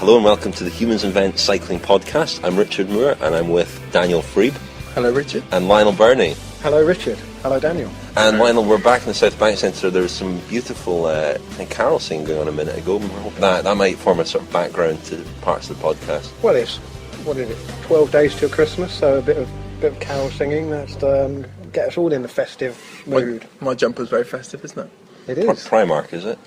Hello and welcome to the Humans Invent Cycling podcast. I'm Richard Moore and I'm with Daniel Freeb. Hello, Richard. And Lionel Burney. Hello, Richard. Hello, Daniel. And Lionel, we're back in the South Bank Centre. There was some beautiful carol singing going on a minute ago. That might form a sort of background to parts of the podcast. Well, it's, 12 days till Christmas, so a bit of carol singing. That's get us all in the festive mood. My jumper's very festive, isn't it? It is. Primark, is it?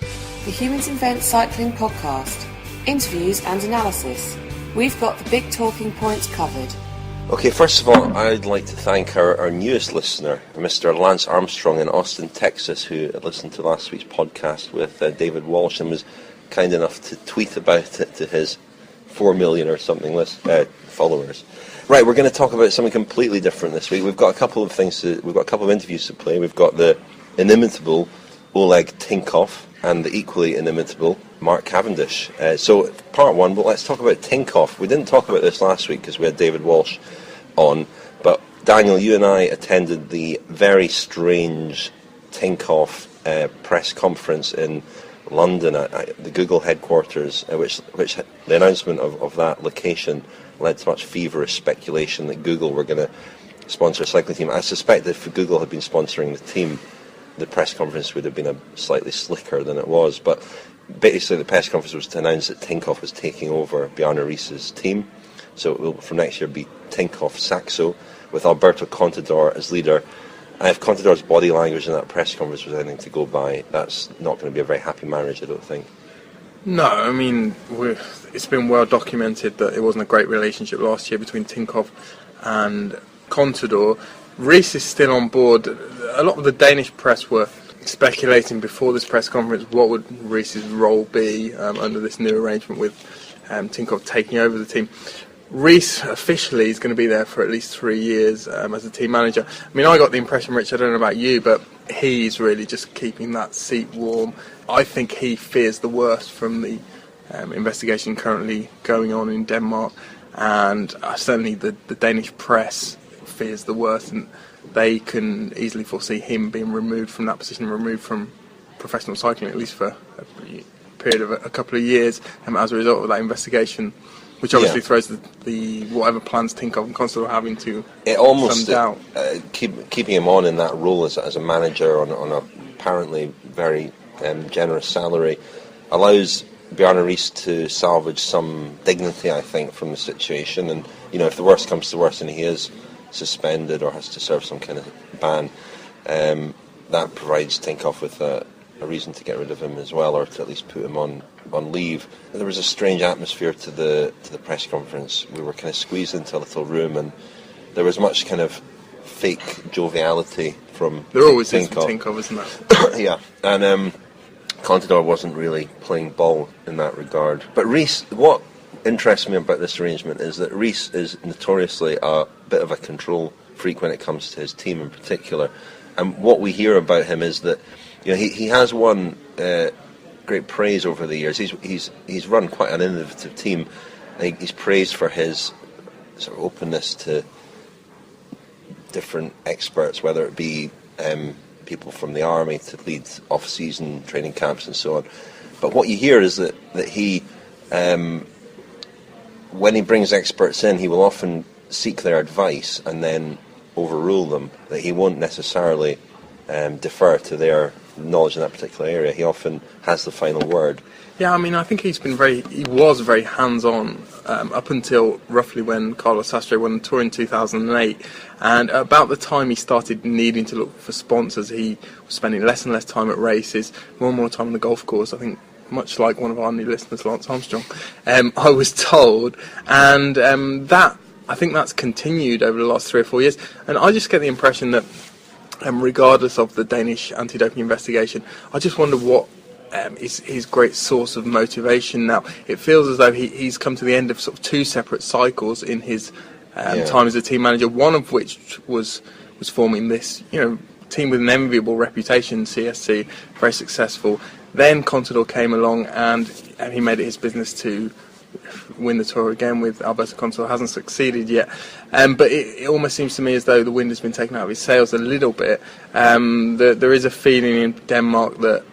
The Humans Invent Cycling podcast. Interviews and analysis. We've got the big talking points covered. Okay, first of all, I'd like to thank our newest listener, Mr. Lance Armstrong in Austin, Texas, who listened to last week's podcast with David Walsh and was kind enough to tweet about it to his 4 million or something followers. Right, we're going to talk about something completely different this week. We've got a couple of interviews to play. We've got the inimitable Oleg Tinkov and the equally inimitable Mark Cavendish. So, part one, but let's talk about Tinkov. We didn't talk about this last week because we had David Walsh on, but Daniel, you and I attended the very strange Tinkov press conference in London at the Google headquarters, which the announcement of that location led to much feverish speculation that Google were going to sponsor a cycling team. I suspect that if Google had been sponsoring the team, the press conference would have been slightly slicker than it was. But basically the press conference was to announce that Tinkov was taking over Bjarne Riis's team. So it will from next year be Tinkov Saxo with Alberto Contador as leader. And if Contador's body language in that press conference was anything to go by, that's not going to be a very happy marriage, I don't think. No, I mean, it's been well documented that it wasn't a great relationship last year between Tinkov and Contador. Riis is still on board. A lot of the Danish press were speculating before this press conference what would Riis's role be under this new arrangement with Tinkov taking over the team. Riis officially is going to be there for at least 3 years as a team manager. I mean, I got the impression, Rich, I don't know about you, but he's really just keeping that seat warm. I think he fears the worst from the investigation currently going on in Denmark, and certainly the Danish press fears the worst, and they can easily foresee him being removed from that position, removed from professional cycling, at least for a period of a couple of years, as a result of that investigation, which obviously throws the whatever plans Tinkov and Contador are having to some doubt. Keeping him on in that role as a manager on a apparently very generous salary allows Bjarne Riis to salvage some dignity, I think, from the situation. And if the worst comes to worst and he is suspended or has to serve some kind of ban, that provides Tinkov with a reason to get rid of him as well, or to at least put him on leave. There was a strange atmosphere to the press conference. We were kind of squeezed into a little room, and there was much kind of fake joviality from There always is with Tinkov, isn't there? Yeah, and Contador wasn't really playing ball in that regard. But Riis, what interests me about this arrangement is that Riis is notoriously a bit of a control freak when it comes to his team in particular. And what we hear about him is that he has won great praise over the years. He's run quite an innovative team. He's praised for his sort of openness to different experts, whether it be people from the army to lead off-season training camps and so on. But what you hear is that he, when he brings experts in, he will often seek their advice and then overrule them. That he won't necessarily defer to their knowledge in that particular area. He often has the final word. Yeah, I mean, I think he was very hands-on up until roughly when Carlos Sastre won the Tour in 2008. And about the time he started needing to look for sponsors, he was spending less and less time at races, more and more time on the golf course. I think much like one of our new listeners, Lance Armstrong, I was told. And I think that's continued over the last 3 or 4 years. And I just get the impression that regardless of the Danish anti-doping investigation, I just wonder what is his great source of motivation now. It feels as though he's come to the end of sort of 2 separate cycles in his time as a team manager, one of which was forming this team with an enviable reputation, CSC, very successful. Then Contador came along and he made it his business to win the Tour again with Alberto Contador. Hasn't succeeded yet, but it almost seems to me as though the wind has been taken out of his sails a little bit. There is a feeling in Denmark that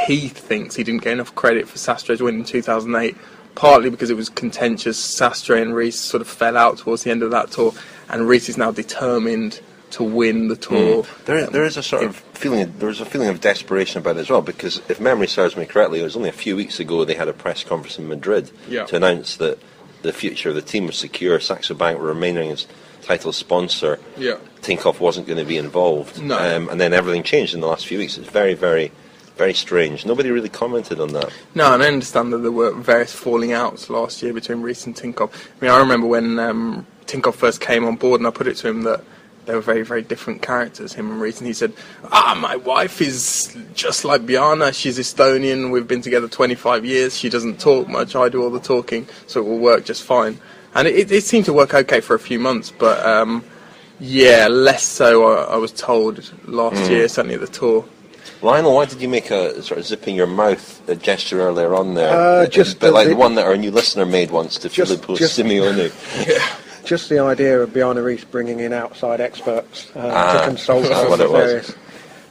he thinks he didn't get enough credit for Sastre's win in 2008 partly because it was contentious. Sastre and Rees sort of fell out towards the end of that tour, and Rees is now determined to win the tour. There is a sort of feeling. There's a feeling of desperation about it as well, because if memory serves me correctly, it was only a few weeks ago they had a press conference in Madrid to announce that the future of the team was secure. Saxo Bank were remaining as title sponsor. Yeah. Tinkoff wasn't going to be involved. No. And then everything changed in the last few weeks. It's very, very, very strange. Nobody really commented on that. No, and I understand that there were various falling outs last year between Rees and Tinkoff. I mean, I remember when Tinkoff first came on board, and I put it to him that they were very, very different characters, him and Rees, and he said, my wife is just like Bjarne, she's Estonian, we've been together 25 years, she doesn't talk much, I do all the talking, so it will work just fine. And it seemed to work okay for a few months, but less so, I was told, last year, certainly at the tour. Lionel, why did you make a sort of zipping your mouth a gesture earlier on there? Just a bit like the one that our new listener made once to Filippo Simeone. Yeah. Just the idea of Bjarne Rees bringing in outside experts to consult us on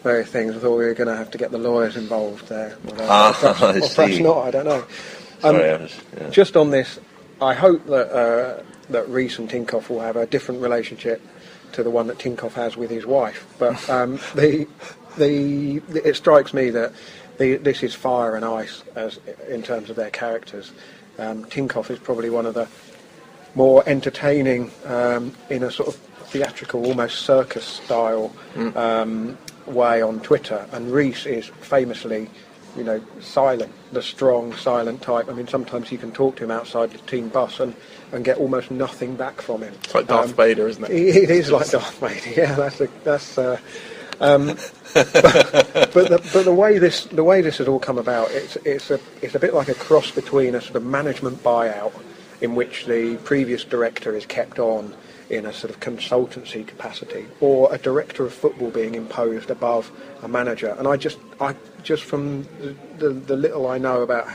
various things. I thought we were going to have to get the lawyers involved there. Perhaps not, I don't know. Just on this, I hope that Rees and Tinkoff will have a different relationship to the one that Tinkoff has with his wife. But it strikes me that this is fire and ice in terms of their characters. Tinkoff is probably one of the more entertaining in a sort of theatrical, almost circus style way on Twitter, and Rees is famously, silent, the strong, silent type. I mean, sometimes you can talk to him outside the team bus and get almost nothing back from him. It's like Darth Vader, isn't it? It is like Darth Vader. Yeah, that's. But the way this has all come about, it's a bit like a cross between a sort of management buyout, in which the previous director is kept on in a sort of consultancy capacity, or a director of football being imposed above a manager. And I just from the little I know about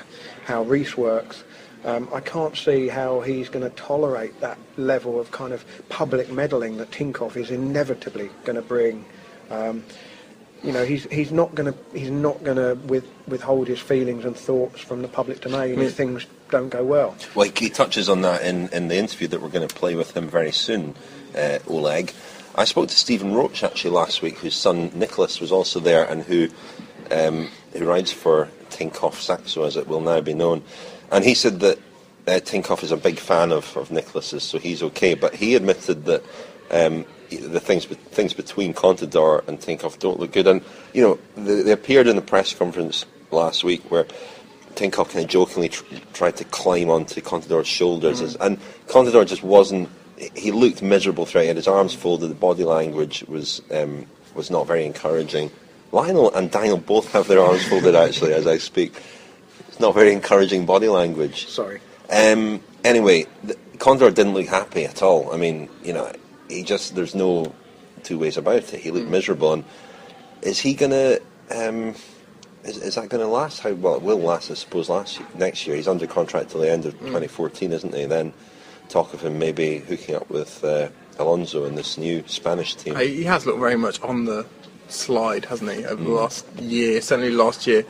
how Rees works, I can't see how he's going to tolerate that level of kind of public meddling that Tinkoff is inevitably going to bring. He's not going to withhold his feelings and thoughts from the public domain if things don't go well. Well, he touches on that in the interview that we're going to play with him very soon, Oleg. I spoke to Stephen Roach actually last week, whose son Nicholas was also there, and who rides for Tinkoff Saxo, as it will now be known. And he said that Tinkoff is a big fan of Nicholas's, so he's okay. But he admitted that the things between Contador and Tinkoff don't look good. And they appeared in the press conference last week where Tinkoff kind of jokingly tried to climb onto Contador's shoulders, and Contador just wasn't. He looked miserable throughout. He had his arms folded. The body language was not very encouraging. Lionel and Daniel both have their arms folded actually as I speak. It's not very encouraging body language. Sorry. Anyway, Contador didn't look happy at all. I mean, there's no two ways about it. He looked miserable. And is he going to... Is that going to last? It will last, I suppose, next year. He's under contract till the end of 2014, isn't he? Then talk of him maybe hooking up with Alonso in this new Spanish team. He has looked very much on the slide, hasn't he, over the last year. Certainly last year,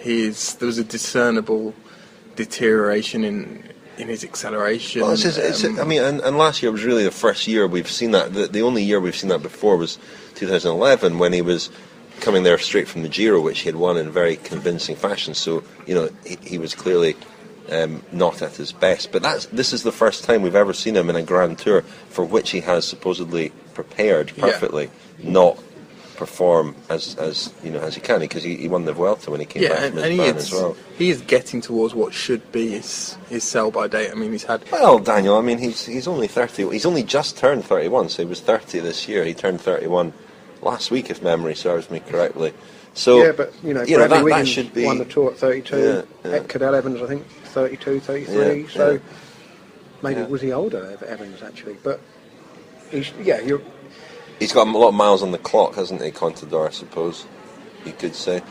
there was a discernible deterioration in his acceleration. Well, and last year was really the first year we've seen that. The only year we've seen that before was 2011, when he was coming there straight from the Giro, which he had won in very convincing fashion. So, he was clearly not at his best. But this is the first time we've ever seen him in a Grand Tour for which he has supposedly prepared perfectly, not perform as he can, because he won the Vuelta when he came back from his ban as well. He is getting towards what should be his sell-by date. I mean, he's had... Well, Daniel, I mean, he's only 30. He's only just turned 31, so he was 30 this year. He turned 31 last week, if memory serves me correctly. So, yeah, but, Bradley Wiggins should be... won the Tour at 32. Cadell Evans, I think, 32, 33. So maybe was he older, Evans, actually? But, he's got a lot of miles on the clock, hasn't he, Contador, I suppose, you could say.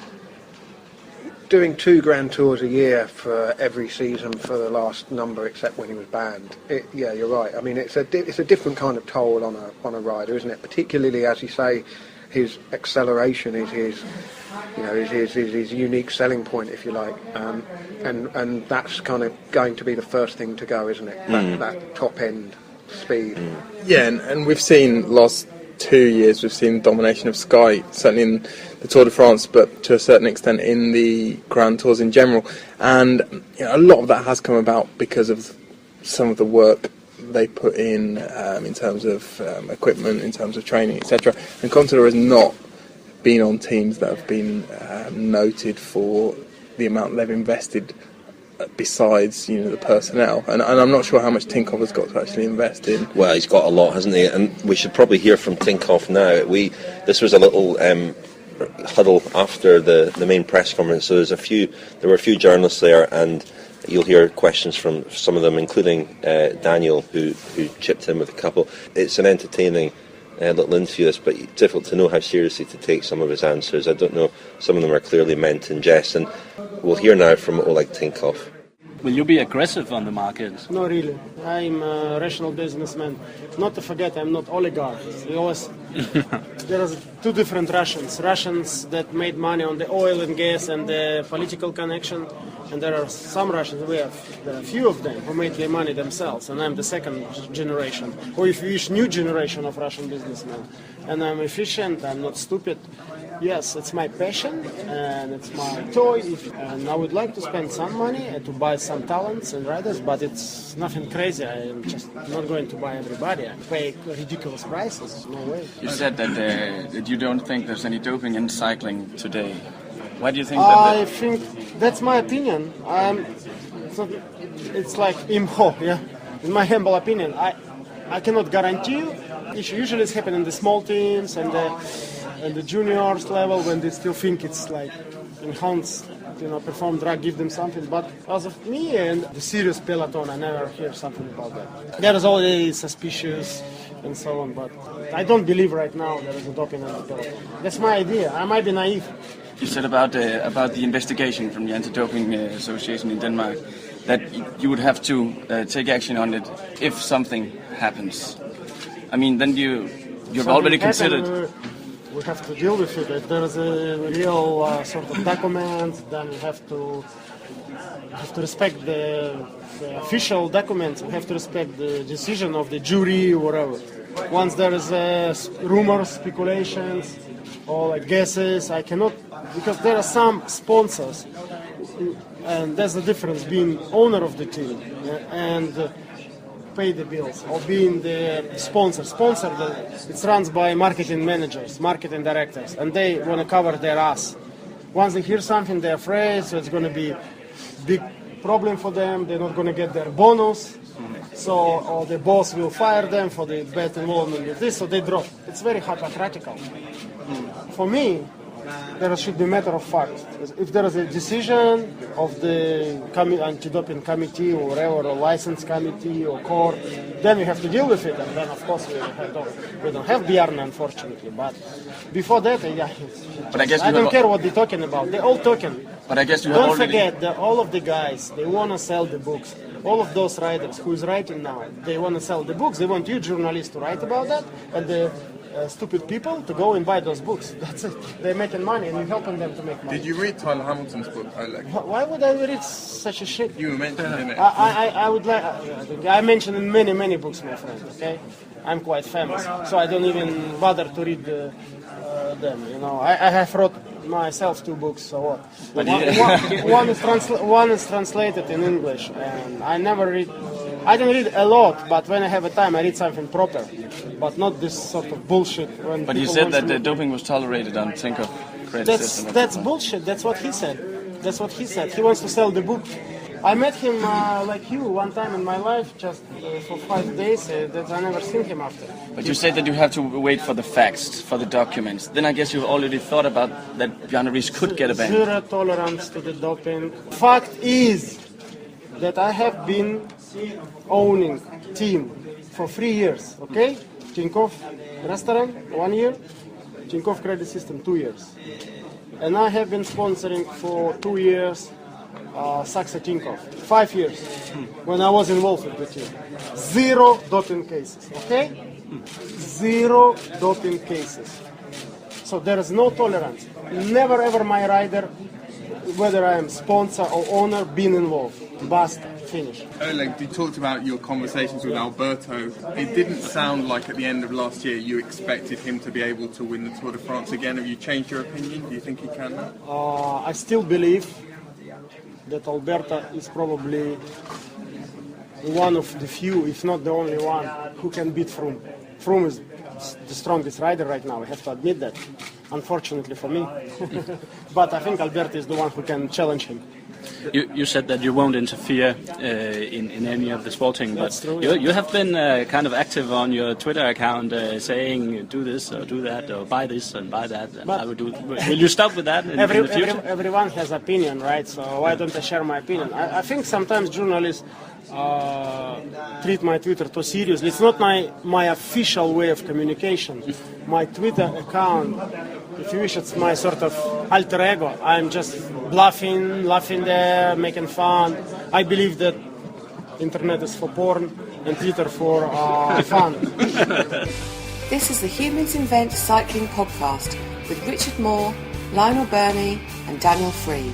Doing 2 Grand Tours a year for every season for the last number, except when he was banned. You're right. I mean, it's a different kind of toll on a rider, isn't it? Particularly, as you say, his acceleration is his, is his unique selling point, if you like, and that's kind of going to be the first thing to go, isn't it? That top end speed. Yeah, and we've seen last 2 years, we've seen domination of Sky, certainly in the Tour de France, but to a certain extent in the Grand Tours in general. And a lot of that has come about because of some of the work they put in terms of equipment, in terms of training, etc. And Contador has not been on teams that have been noted for the amount they've invested besides the personnel, and I'm not sure how much Tinkov has got to actually invest in. Well, he's got a lot, hasn't he? And we should probably hear from Tinkov now. This was a little huddle after the main press conference, so there were a few journalists there, and you'll hear questions from some of them, including Daniel, who chipped in with a couple. It's an entertaining little interview, but it's difficult to know how seriously to take some of his answers. I don't know, some of them are clearly meant in jest, and we'll hear now from Oleg Tinkov. Will you be aggressive on the market? No, really. I'm a rational businessman. Not to forget, I'm not oligarch. There are two different Russians. Russians that made money on the oil and gas and the political connection, and there are some Russians, there are a few of them who made their money themselves, and I'm the second generation, or if you wish, new generation of Russian businessmen. And I'm efficient, I'm not stupid. Yes, it's my passion and it's my toy, and I would like to spend some money to buy some talents and riders, but it's nothing crazy. I am just not going to buy everybody. I pay ridiculous prices. No way. You said that you don't think there's any doping in cycling today. Why do you think I think that's my opinion. It's like imho, yeah. In my humble opinion, I cannot guarantee you. It usually it's happening in the small teams and the juniors level when they still think it's like enhanced, perform drug, give them something. But as of me and the serious peloton, I never hear something about that. There is always suspicious and so on, but I don't believe right now there is a doping in the peloton. That's my idea. I might be naive. You said about the investigation from the Anti-Doping Association in Denmark that you would have to take action on it if something happens. I mean, then you've already considered. We have to deal with it. If there is a real sort of document, then we have to respect the official documents. We have to respect the decision of the jury or whatever. Once there is rumors, speculations, or like guesses, I cannot, because there are some sponsors, and there's a difference being owner of the team and pay the bills, or being the sponsor. It's run by marketing managers, marketing directors, and they want to cover their ass. Once they hear something, they're afraid, so it's going to be big problem for them. They're not going to get their bonus, or the boss will fire them for the bad involvement with this, so they drop. It's very hypocritical. For me, there should be a matter of fact. If there is a decision of the anti-doping committee or whatever, or license committee or court, then we have to deal with it. And then, of course, we don't have Bjarne, unfortunately. But before that, I don't care what they're talking about. They're all talking. But I guess don't forget that all of the guys, they want to sell the books. All of those writers who is writing now, they want to sell the books. They want you journalists to write about that, and the stupid people to go and buy those books. That's it. They're making money, and you're helping them to make money. Did you read Tyler Hamilton's book, Oleg? Why would I read such a shit? You mentioned it. I would like. I mentioned in many books, my friend. Okay, I'm quite famous, so I don't even bother to read them. I have wrote myself 2 books. So what? One is translated in English, and I never read. I don't read a lot, but when I have a time, I read something proper, but not this sort of bullshit. But you said that the doping was tolerated on Tinkov credit system. That's bullshit. That's what he said. He wants to sell the book. I met him like you one time in my life, just for 5 days. That I never seen him after. But you said that you have to wait for the facts, for the documents. Then I guess you've already thought about that Bjarne Riis could get a ban. Zero tolerance to the doping. Fact is that I have been owning team for 3 years, okay? Tinkov restaurant, 1 year. Tinkov credit system, 2 years. And I have been sponsoring for 2 years Saxa Tinkov, 5 years, when I was involved with the team. 0 doping cases, okay? 0 doping cases. So there is no tolerance. Never ever my rider, whether I am sponsor or owner, been involved. Basta. Finish. Oleg, you talked about your conversations with Alberto. It didn't sound like at the end of last year you expected him to be able to win the Tour de France again. Have you changed your opinion? Do you think he can now? I still believe that Alberto is probably one of the few, if not the only one, who can beat Froome. Froome is the strongest rider right now, I have to admit that, unfortunately for me. But I think Alberto is the one who can challenge him. You said that you won't interfere in any of the sporting, but True, yeah. you have been kind of active on your Twitter account saying do this or do that or buy this and buy that. And But I would do. Will you stop with that in the future? Everyone has opinion, right? So why don't I share my opinion? I think sometimes journalists treat my Twitter too seriously. It's not my official way of communication. My Twitter account, if you wish, it's my sort of alter ego. I'm just laughing there, making fun. I believe that internet is for porn and Twitter for fun. This is the Humans Invent Cycling podcast with Richard Moore, Lionel Burney and Daniel Freed.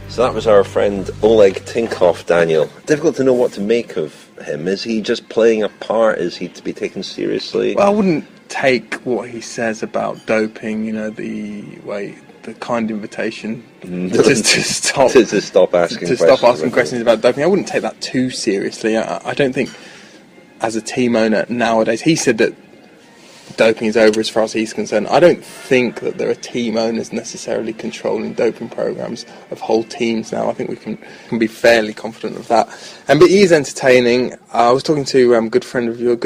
So that was our friend Oleg Tinkov, Daniel. Difficult to know what to make of him. Is he just playing a part? Is he to be taken seriously? Well, I wouldn't take what he says about doping, the kind invitation just to stop to stop asking questions about doping. I wouldn't take that too seriously. I don't think, as a team owner nowadays, he said that doping is over as far as he's concerned. I don't think that there are team owners necessarily controlling doping programs of whole teams now. I think we can be fairly confident of that. But he is entertaining. I was talking to a good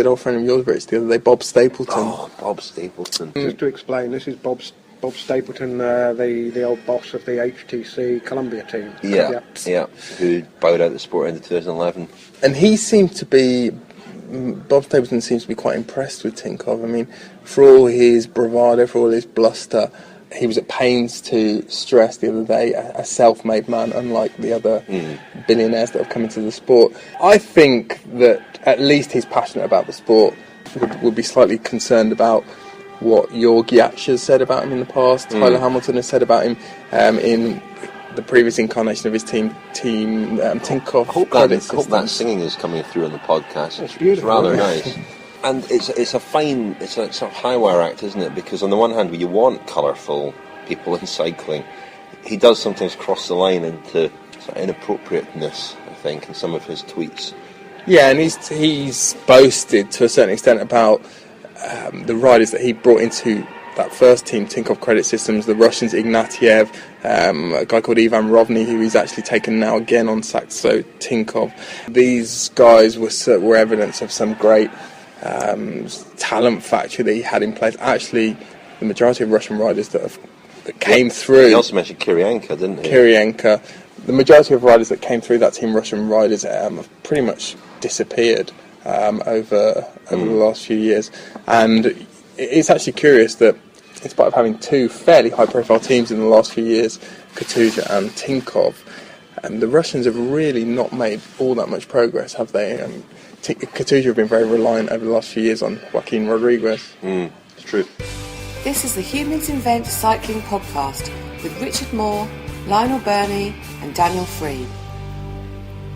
old friend of yours, Rich, the other day, Bob Stapleton. Oh, Bob Stapleton. Just to explain, this is Bob Stapleton, the old boss of the HTC Columbia team. Yeah, who bowed out the sport in 2011. And he seemed to be... Bob Stapleton seems to be quite impressed with Tinkov. I mean, for all his bravado, for all his bluster, he was at pains to stress the other day a self-made man, unlike the other billionaires that have come into the sport. I think that at least he's passionate about the sport. Would be slightly concerned about what Georgi has said about him in the past. Tyler Hamilton has said about him in the previous incarnation of his team Tinkov. I hope that singing is coming through on the podcast. It's beautiful. It's rather nice. And it's a sort of high wire act, isn't it? Because on the one hand, you want colourful people in cycling. He does sometimes cross the line into sort of inappropriateness, I think, in some of his tweets. Yeah, and he's boasted to a certain extent about the riders that he brought into that first team, Tinkov Credit Systems, the Russians, Ignatiev, a guy called Ivan Rovny, who he's actually taken now again on Saxo Tinkov. These guys were evidence of some great talent factory that he had in place. Actually, the majority of Russian riders that came through... He also mentioned Kirienka, didn't he? Kirienka. The majority of riders that came through that team, Russian riders, have pretty much disappeared over the last few years. And it's actually curious that in spite of having two fairly high-profile teams in the last few years, Katusha and Tinkov, the Russians have really not made all that much progress, have they? Katusha have been very reliant over the last few years on Joaquin Rodriguez. It's true. This is the Humans Invent Cycling podcast with Richard Moore, Lionel Burney and Daniel Freed.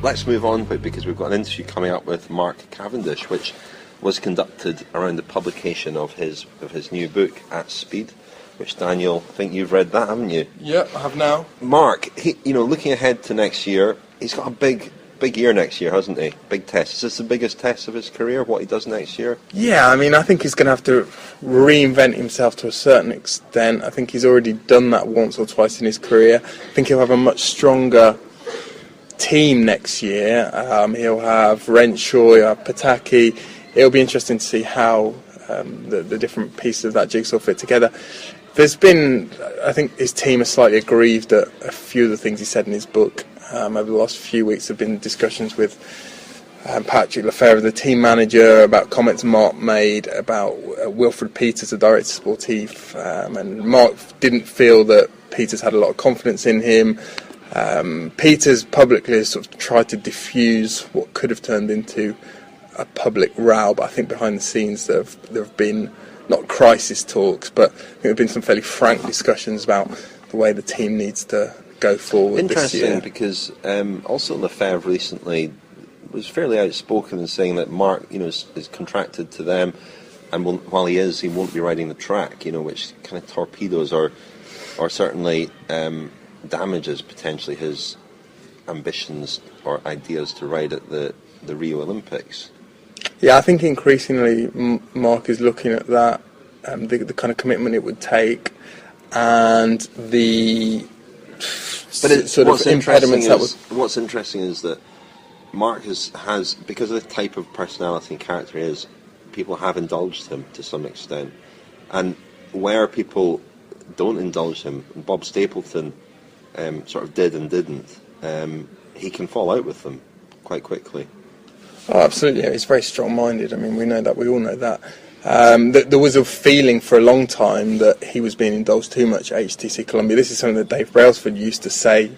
Let's move on, because we've got an interview coming up with Mark Cavendish, which was conducted around the publication of his new book, At Speed, which, Daniel, I think you've read that, haven't you? Yeah, I have now. Mark, looking ahead to next year, he's got a big year next year, hasn't he? Big test. Is this the biggest test of his career, what he does next year? Yeah, I think he's going to have to reinvent himself to a certain extent. I think he's already done that once or twice in his career. I think he'll have a much stronger team next year. He'll have Renshaw, he'll have Pataki. It'll be interesting to see how the different pieces of that jigsaw fit together. I think his team is slightly aggrieved at a few of the things he said in his book. Over the last few weeks there have been discussions with Patrick Lefebvre, the team manager, about comments Mark made about Wilfred Peters, the director sportif, and Mark didn't feel that Peters had a lot of confidence in him. Peters publicly has sort of tried to diffuse what could have turned into a public row, but I think behind the scenes there have been not crisis talks, but I think there have been some fairly frank discussions about the way the team needs to go forward this year. Interesting, because also Lefebvre recently was fairly outspoken in saying that Mark, is contracted to them, and while he won't be riding the track, which kind of torpedoes or certainly damages potentially his ambitions or ideas to ride at the Rio Olympics. Yeah, I think increasingly Mark is looking at that, the kind of commitment it would take, and the sort of impediments that would... What's interesting is that Mark has, because of the type of personality and character he is, people have indulged him to some extent. And where people don't indulge him, Bob Stapleton sort of did and didn't, he can fall out with them quite quickly. Oh, absolutely. Yeah, he's very strong-minded. I mean, we know that. We all know that. There was a feeling for a long time that he was being indulged too much at HTC Columbia. This is something that Dave Brailsford used to say,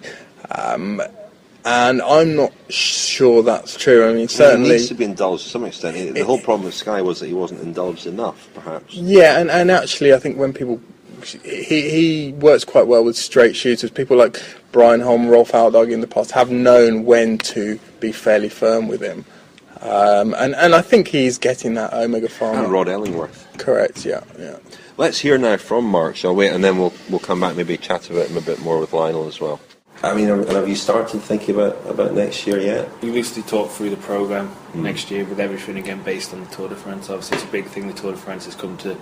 and I'm not sure that's true. I mean, certainly... He needs to be indulged to some extent. The whole problem with Sky was that he wasn't indulged enough, perhaps. Yeah, and actually I think when people... He works quite well with straight shooters. People like Brian Holm, Rolf Aldag in the past have known when to be fairly firm with him. And I think he's getting that Omega Pharma. And Rod Ellingworth. Correct, yeah. Let's hear now from Mark, shall we? And then we'll come back, maybe chat about him a bit more with Lionel as well. I mean, have you started thinking about next year yet? We loosely talked through the programme next year with everything again based on the Tour de France. Obviously it's a big thing, the Tour de France has come to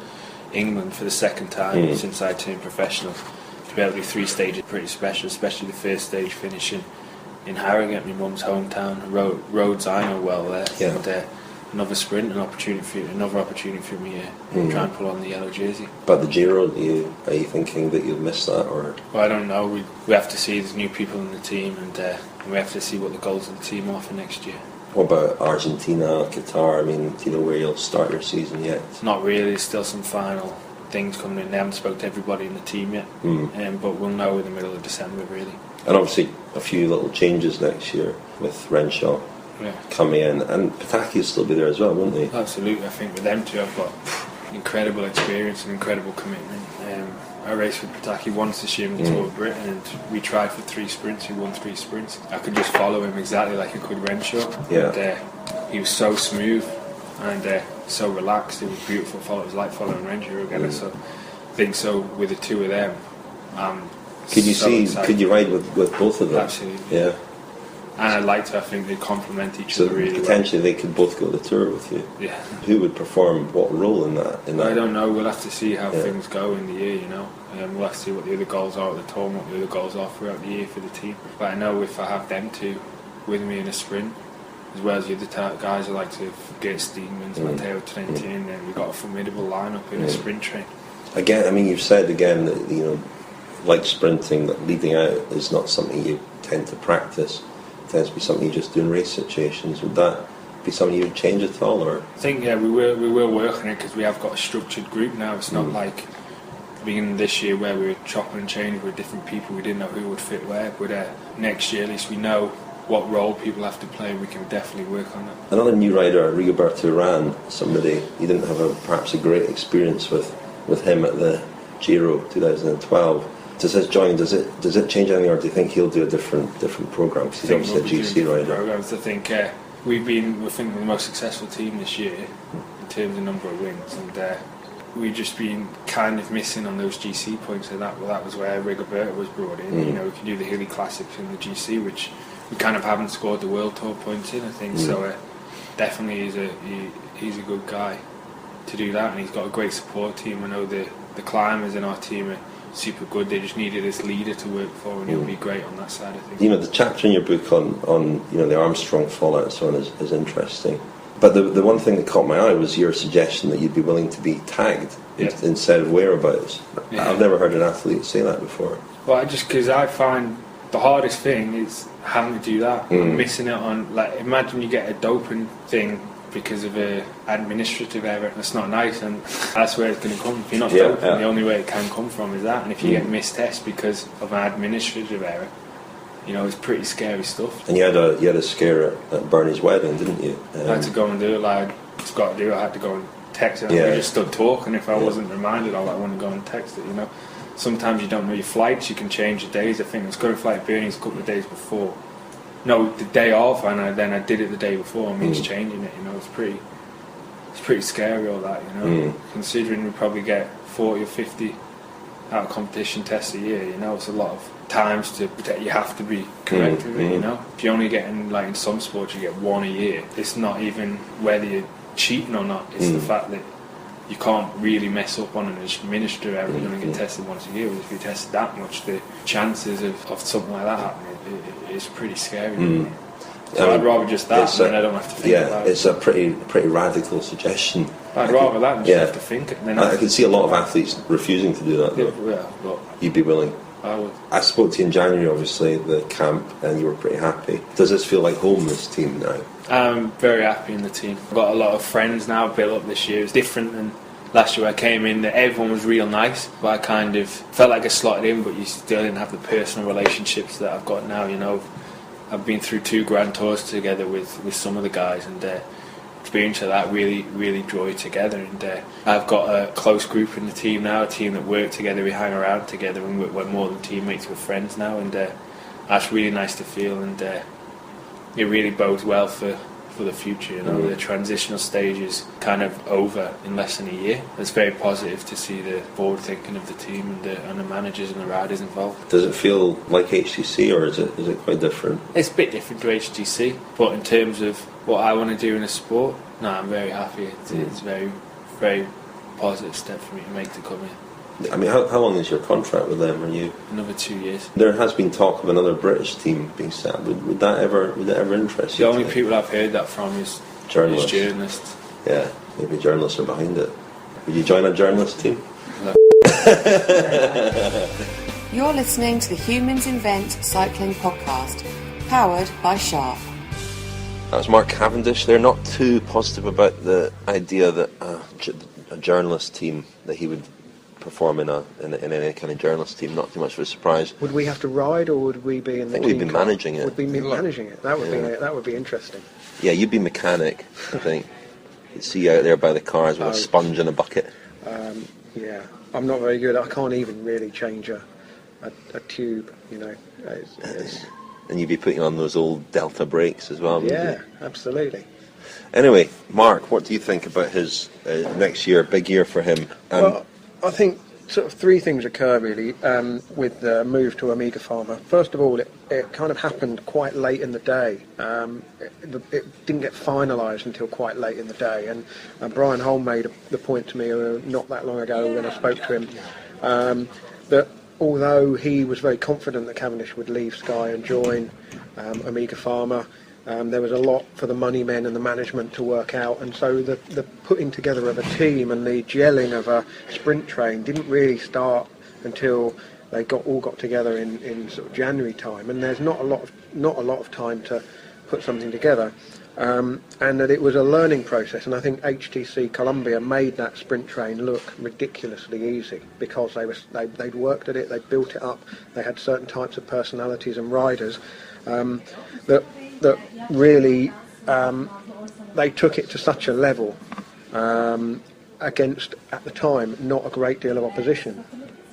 England for the second time since I turned professional. To be able to do 3 stages pretty special, especially the first stage finishing in Harrogate, my mum's hometown. Roads I know well there. Yeah. And, another sprint, another opportunity for me to try and pull on the yellow jersey. But the Giro, are you thinking that you'll miss that, or? Well, I don't know. We have to see. There's new people in the team, and we have to see what the goals of the team are for next year. What about Argentina, Qatar? I mean, do you know where you'll start your season yet? Not really. There's still some final things coming in. They haven't spoken to everybody in the team yet, but we'll know in the middle of December, really. And obviously a few little changes next year with Renshaw coming in, and Pataki will still be there as well, won't he? Absolutely. I think with them two I've got incredible experience and incredible commitment. I raced with Pataki once this year in the Tour of Britain, and we tried for 3 sprints. He won 3 sprints. I could just follow him exactly like I could Renshaw. Yeah. And, he was so smooth and so relaxed. It was beautiful. It was like following Renshaw again. So I think so with the two of them. Could you ride with both of them? Absolutely. Yeah. And I think they complement each other really well. Potentially they could both go to the Tour with you. Yeah. Who would perform what role in that? I don't know. We'll have to see how things go in the year, we'll have to see what the other goals are at the Tour and what the other goals are throughout the year for the team. But I know if I have them two with me in a sprint, as well as the other guys, I like to get Steemans, Matteo Trentin, and we've got a formidable lineup in a sprint train. Again, I mean, you've said again that, like sprinting, that leading out is not something you tend to practice. It tends to be something you just do in race situations. Would that be something you would change at all? Or? I think, we will work on it because we have got a structured group now. It's not like the beginning of this year where we were chopping and changing with different people. We didn't know who would fit where. But next year, at least we know what role people have to play, and we can definitely work on it. Another new rider, Rigoberto Urán, somebody you didn't have perhaps a great experience with him at the Giro 2012. Does it change anything, or do you think he'll do a different program? Because he's obviously a GC rider. Programs. I think we're the most successful team this year in terms of number of wins, and we've just been kind of missing on those GC points. And that was where Rigoberto was brought in. We can do the Hilly Classics in the GC, which we kind of haven't scored the World Tour points in. I think so. Definitely, he's a good guy to do that, and he's got a great support team. I know the climbers in our team are super good. They just needed this leader to work for, and he'll be great on that side of things. The chapter in your book on the Armstrong fallout and so on is interesting. But the one thing that caught my eye was your suggestion that you'd be willing to be tagged instead of whereabouts. Yeah. I've never heard an athlete say that before. Well, because I find the hardest thing is having to do that. I'm missing it on, imagine you get a doping thing because of an administrative error. That's not nice, and that's where it's going to come. If you're not doping, the only way it can come from is that. And if you get missed tests because of an administrative error, it's pretty scary stuff. And you had a scare at Bernie's wedding, didn't you? I had to go and do it. I had to go and text it. I just stood talking. If I wasn't reminded, I want to go and text it. Sometimes you don't know your flights. You can change the days. I think I was going to flight Burnings a couple of days before. No, the day of, and then I did it the day before. It's changing it. It's pretty scary, all that. Considering we probably get 40 or 50 out of competition tests a year. It's a lot of times that you have to be correct with it. If you're only getting, like in some sports, you get one a year. It's not even whether you're cheating or not. It's the fact that you can't really mess up on an administrator error. You're going to get tested once a year. If you tested that much, the chances of something like that happening is pretty scary. So I'd rather just that, and I don't have to think about it. It's a pretty radical suggestion. I'd rather that than just have to think it. I can see a lot of athletes refusing to do that, though. But you'd be willing? I would. I spoke to you in January, obviously, at the camp, and you were pretty happy. Does this feel like home, this team, now? I'm very happy in the team. I've got a lot of friends now built up this year. It's different than last year I came in, that everyone was real nice, but I kind of felt like I slotted in, but you still didn't have the personal relationships that I've got now. I've been through 2 grand tours together with some of the guys, and experience of that really draw you together. And I've got a close group in the team now, a team that work together, we hang around together, and we're more than teammates, we're friends now, and that's really nice to feel, and it really bodes well for the future. The transitional stage is kind of over in less than a year. It's very positive to see the forward thinking of the team and the managers and the riders involved. Does it feel like HTC, or is it quite different? It's a bit different to HTC, but in terms of what I want to do in a sport, I'm very happy. It's a very, very positive step for me to make to come here. I mean, how long is your contract with them? Are you another 2 years? There has been talk of another British team being set. Would that ever interest you? The only people I've heard that from is journalists. Yeah, maybe journalists are behind it. Would you join a journalist team? No. You're listening to the Humans Invent Cycling podcast, powered by Sharp. That was Mark Cavendish. They're not too positive about the idea that a journalist team, that he would perform in any kind of journalist team. Not too much of a surprise. Would we have to ride, or would we be in the team? I think we'd be managing it. Would be managing it. That would be interesting. Yeah, you'd be mechanic, I think. You'd see you out there by the cars with a sponge and a bucket. Yeah, I'm not very good. I can't even really change a tube. And you'd be putting on those old Delta brakes as well. Yeah, absolutely. Anyway, Mark, what do you think about his next year? Big year for him. Well, I think sort of 3 things occur really with the move to Omega Pharma. First of all, it kind of happened quite late in the day. It didn't get finalised until quite late in the day, and Brian Holm made the point to me not that long ago when I spoke to him that although he was very confident that Cavendish would leave Sky and join Omega Pharma, there was a lot for the money men and the management to work out, and so the putting together of a team and the gelling of a sprint train didn't really start until they all got together in sort of January time, and there's not a lot of time to put something together, and that it was a learning process. And I think HTC Columbia made that sprint train look ridiculously easy because they'd worked at it, they'd built it up, they had certain types of personalities and riders that really they took it to such a level against, at the time, not a great deal of opposition.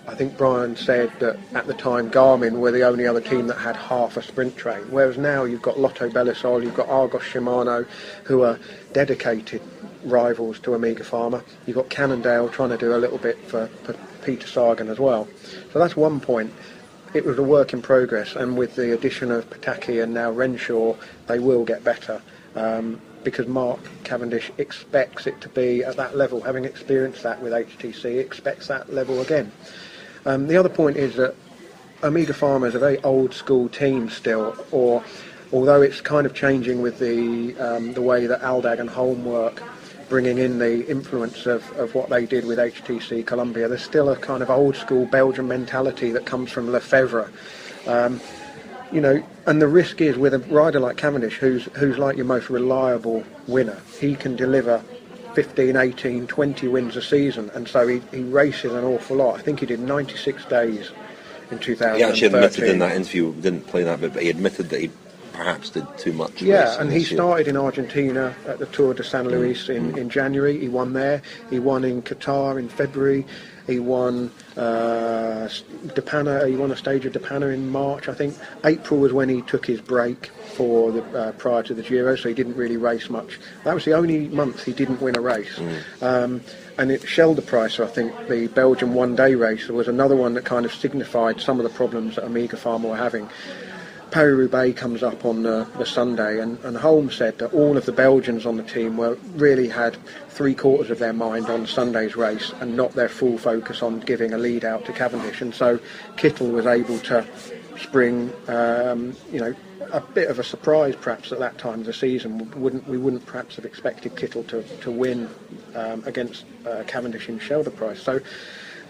I think Brian said that at the time Garmin were the only other team that had half a sprint train, whereas now you've got Lotto Belisol, you've got Argos Shimano, who are dedicated rivals to Omega Pharma. You've got Cannondale trying to do a little bit for Peter Sagan as well. So that's one point. It was a work in progress, and with the addition of Pataki and now Renshaw, they will get better, because Mark Cavendish expects it to be at that level. Having experienced that with HTC, he expects that level again. The other point is that Omega Pharma is a very old school team still, although it's kind of changing with the way that Aldag and Holm work, bringing in the influence of what they did with HTC Columbia. There's still a kind of old school Belgian mentality that comes from Lefebvre. And the risk is with a rider like Cavendish, who's like your most reliable winner, he can deliver 15, 18, 20 wins a season, and so he races an awful lot. I think he did 96 days in 2013. He actually admitted in that interview, didn't play that bit, but he admitted that he perhaps did too much. Yeah, and he this year. started in Argentina at the Tour de San Luis in January. He won there. He won in Qatar in February. He won Depana. He won a stage of Depana in March, I think. April was when he took his break for the prior to the Giro, so he didn't really race much. That was the only month he didn't win a race. And it Scheldeprijs, I think, the Belgian one-day race, was another one that kind of signified some of the problems that Omega Pharma were having. Paris-Roubaix comes up on the Sunday, and Holmes said that all of the Belgians on the team really had 3/4 of their mind on Sunday's race and not their full focus on giving a lead out to Cavendish. And so Kittel was able to spring, a bit of a surprise perhaps at that time of the season. We wouldn't perhaps have expected Kittel to win against Cavendish in Scheldeprijs. So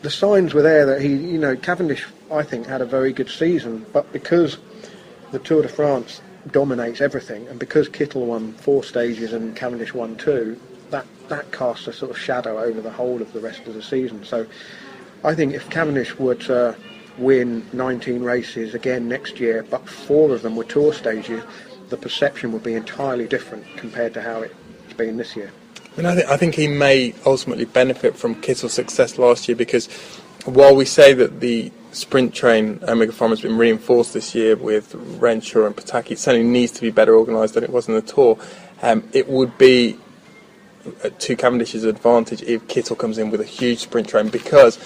the signs were there that Cavendish, I think, had a very good season, but because the Tour de France dominates everything, and because Kittel won 4 stages and Cavendish won 2, that casts a sort of shadow over the whole of the rest of the season. So I think if Cavendish were to win 19 races again next year, but 4 of them were Tour stages, the perception would be entirely different compared to how it's been this year. And I think he may ultimately benefit from Kittel's success last year, because while we say that the sprint train Omega Pharma has been reinforced this year with Renshaw and Pataki, it certainly needs to be better organised than it was in the Tour. It would be to Cavendish's advantage if Kittel comes in with a huge sprint train, because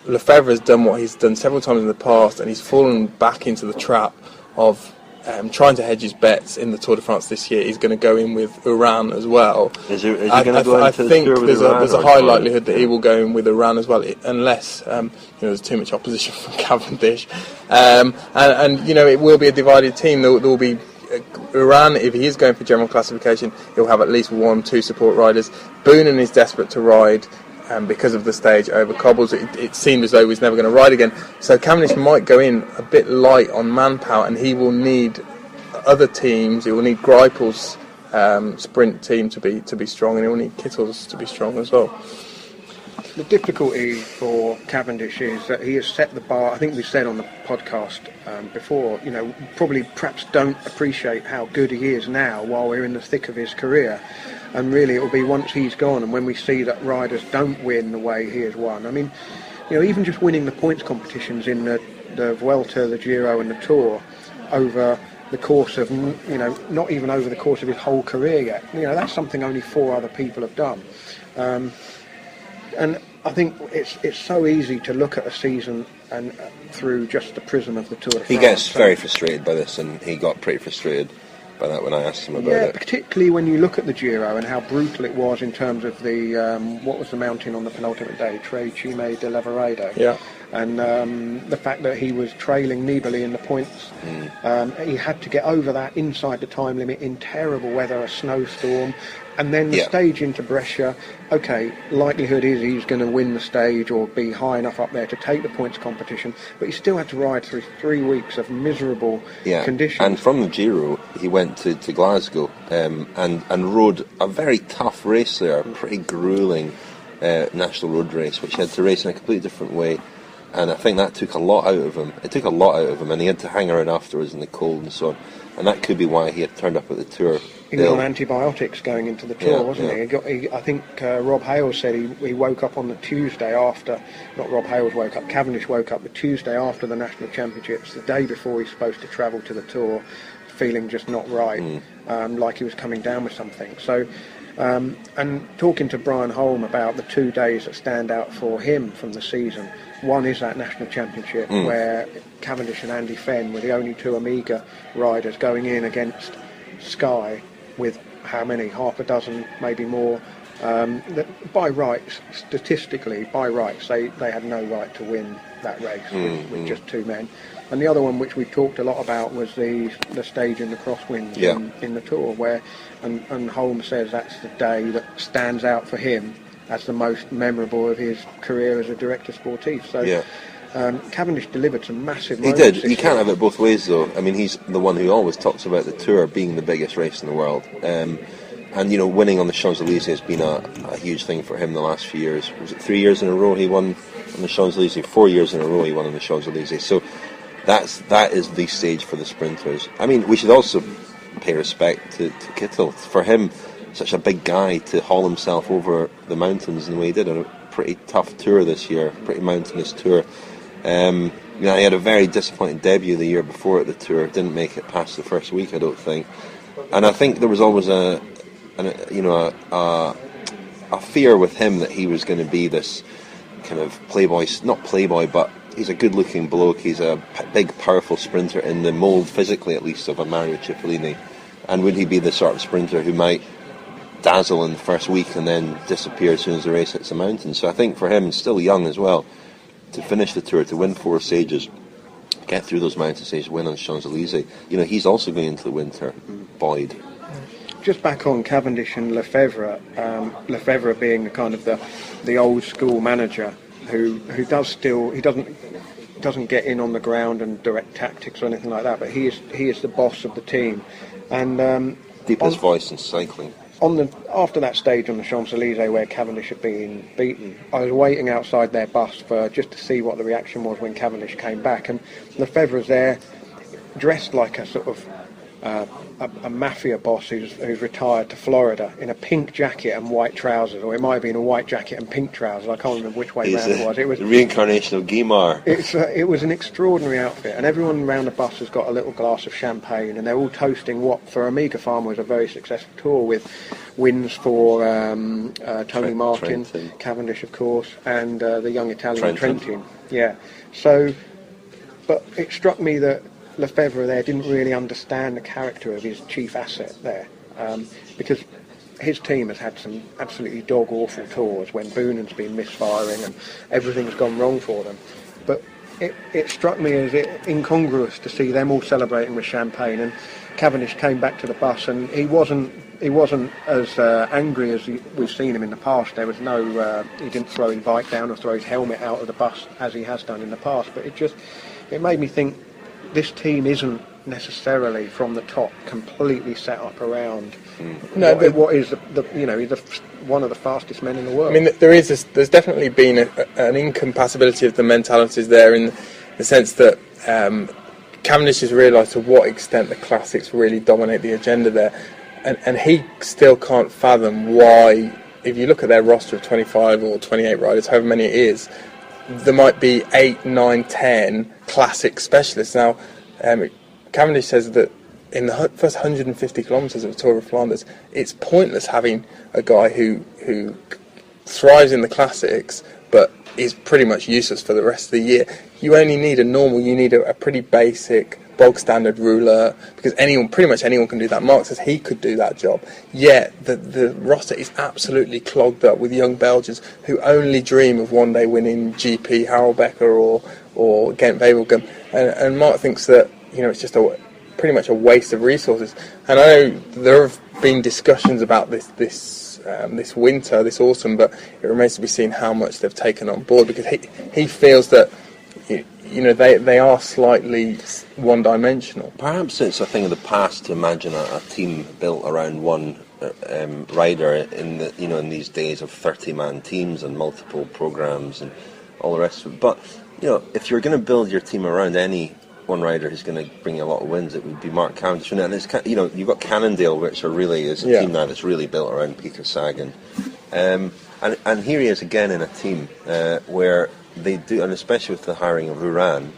Lefebvre has done what he's done several times in the past, and he's fallen back into the trap of trying to hedge his bets in the Tour de France this year. He's going to go in with Uran as well. Is he going to go I into the think Tour with there's Uran, a high likelihood that he will go in with Uran as well, unless there's too much opposition from Cavendish. And it will be a divided team. There will be Uran, if he is going for general classification, he'll have at least 1-2 support riders. Boonen is desperate to ride. Because of the stage over cobbles, it seemed as though he was never going to ride again. So Cavendish might go in a bit light on manpower, and he will need other teams. He will need Greipel's sprint team to be strong, and he will need Kittel's to be strong as well. The difficulty for Cavendish is that he has set the bar. I think we said on the podcast before, probably perhaps don't appreciate how good he is now while we're in the thick of his career. And really it will be once he's gone, and when we see that riders don't win the way he has won. I mean, even just winning the points competitions in the Vuelta, the Giro and the Tour over the course of, not even over the course of his whole career yet. That's something only 4 other people have done. And I think it's so easy to look at a season and through just the prism of the Tour de France. He gets very frustrated by this, and he got pretty frustrated by that when I asked him about it. Yeah, particularly when you look at the Giro and how brutal it was in terms of the what was the mountain on the penultimate day, Tre Cime de Lavaredo. Yeah. And the fact that he was trailing Nibali in the points. He had to get over that inside the time limit in terrible weather, a snowstorm. And then the stage into Brescia, okay, likelihood is he's going to win the stage or be high enough up there to take the points competition, but he still had to ride through 3 weeks of miserable conditions. And from the Giro, he went to Glasgow and rode a very tough race there, a pretty gruelling national road race, which he had to race in a completely different way. And I think that took a lot out of him. It took a lot out of him, and he had to hang around afterwards in the cold and so on. And that could be why he had turned up at the Tour. He was on antibiotics going into the Tour, wasn't he? I think Rob Hales said he woke up on the Tuesday after, not Rob Hales woke up, Cavendish woke up the Tuesday after the National Championships, the day before he's supposed to travel to the Tour, feeling just not right, like he was coming down with something. So, and talking to Brian Holm about the 2 days that stand out for him from the season, one is that National Championship where Cavendish and Andy Fenn were the only 2 Omega riders going in against Sky with how many, half a dozen, maybe more, that by rights, statistically, by rights, they had no right to win that race with just 2 men. And the other one, which we talked a lot about, was the stage in the crosswinds in the Tour, where, and Holmes says that's the day that stands out for him as the most memorable of his career as a director sportif. So Cavendish delivered some massive moments. He did. You can't have it both ways, though. I mean, he's the one who always talks about the Tour being the biggest race in the world. And, winning on the Champs-Élysées has been a huge thing for him the last few years. Was it 3 years in a row he won on the Champs-Élysées? 4 years in a row he won on the Champs-Élysées. So that is the stage for the sprinters. I mean, we should also pay respect to Kittel. For him, such a big guy, to haul himself over the mountains in the way he did on a pretty tough tour this year, pretty mountainous tour. He had a very disappointing debut the year before at the tour. Didn't make it past the first week, I don't think. And I think there was always a fear with him that he was going to be this kind of playboy, not playboy, but he's a good-looking bloke. He's a big, powerful sprinter in the mould, physically at least, of a Mario Cipollini. And would he be the sort of sprinter who might dazzle in the first week and then disappear as soon as the race hits the mountain? So I think for him, still young as well, to finish the tour, to win 4 stages, get through those mountain stages, win on Champs-Élysées, he's also going into the winter buoyed. Just back on Cavendish and Lefebvre, Lefebvre being the kind of the old school manager who doesn't get in on the ground and direct tactics or anything like that, but he is the boss of the team. And deepest voice in cycling. After that stage on the Champs-Élysées where Cavendish had been beaten, I was waiting outside their bus just to see what the reaction was when Cavendish came back, and Lefebvre was there, dressed like a sort of a mafia boss who's retired to Florida, in a pink jacket and white trousers, or it might have been a white jacket and pink trousers. I can't remember which way round it was. It was the reincarnation of Guimard. It was an extraordinary outfit, and everyone around the bus has got a little glass of champagne, and they're all toasting what for Amiga Farm was a very successful tour with wins for Tony Martin, Trentin. Cavendish of course, and the young Italian Trentin. Trentin. Yeah. So, but it struck me that Lefebvre there didn't really understand the character of his chief asset there, because his team has had some absolutely dog-awful tours when Boonan's been misfiring and everything's gone wrong for them. But it struck me as incongruous to see them all celebrating with champagne, and Cavendish came back to the bus and he wasn't as angry as we've seen him in the past. There was no, he didn't throw his bike down or throw his helmet out of the bus as he has done in the past, but it made me think, this team isn't necessarily from the top completely set up around what is he's one of the fastest men in the world. I mean, there's definitely been an incompatibility of the mentalities there, in the sense that Cavendish has realised to what extent the classics really dominate the agenda there, and he still can't fathom why, if you look at their roster of 25 or 28 riders, however many it is, there might be 8, 9, 10 classic specialists. Now, Cavendish says that in the first 150 kilometres of the Tour of Flanders, it's pointless having a guy who thrives in the classics but is pretty much useless for the rest of the year. You only need you need a pretty basic bog standard ruler, because pretty much anyone can do that. Mark says he could do that job. Yet the roster is absolutely clogged up with young Belgians who only dream of one day winning GP Harelbeke or Ghent-Wevelgem, and Mark thinks that it's just pretty much a waste of resources. And I know there have been discussions about this winter, this autumn, but it remains to be seen how much they've taken on board, because he feels that they are slightly one-dimensional. Perhaps it's a thing of the past to imagine a team built around one rider in these days of 30-man teams and multiple programs and all the rest of it. But if you're going to build your team around any one rider who's going to bring you a lot of wins, it would be Mark Cavendish. And it's you've got Cannondale, which is a team now that's really built around Peter Sagan, and here he is again in a team where they do, and especially with the hiring of Uran,